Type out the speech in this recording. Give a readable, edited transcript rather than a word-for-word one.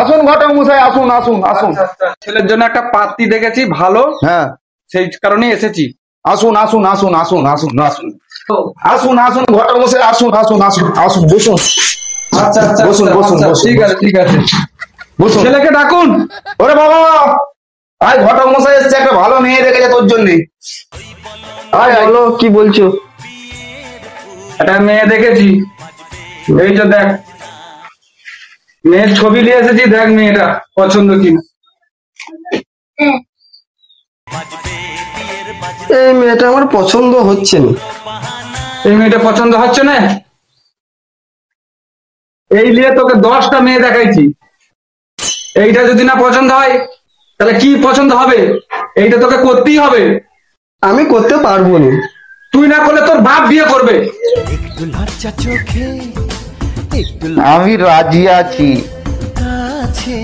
আসুন ঘটক মশাই, আসুন আসুন আসুন। ছেলের জন্য একটা পাত্রী দেখেছি ভালো, হ্যাঁ, সেই কারণে এসেছি। আসুন আসুন আসুন আসুন আসুন আসুন আসুন আসুন ঘটক মশাই, আসুন আসুন আসুন আসুন, বসুন। আচ্ছা আচ্ছা বসুন, বসুন, আচ্ছা, বসুন, ঠিক আছে ঠিক আছে, বসুন। ছেলেকে ডাকুন। ওরে বাবা, আয় ঘটক মশাই এসছে, একটা ভালো মেয়ে দেখেছে তোর জন্য। আয় আয়। বলো, কি বলছো? একটা মেয়ে দেখেছি, এই যে দেখ, মেয়ের ছবি নিয়ে এসেছি, দেখ মেয়েটা পছন্দ কিনা। এই মেয়েটা আমার পছন্দ হচ্ছে না। এই মেয়েটা পছন্দ হচ্ছে না, এই নিয়ে তোকে 10টা মেয়ে দেখাইছি, এইটা যদি না পছন্দ হয় তাহলে কি পছন্দ হবে? এইটা তোকে করতেই হবে। আমি করতে পারবো না। তুই না করলে তোর বাপ বিয়ে করবে। আমি রাজি আছি। কাছে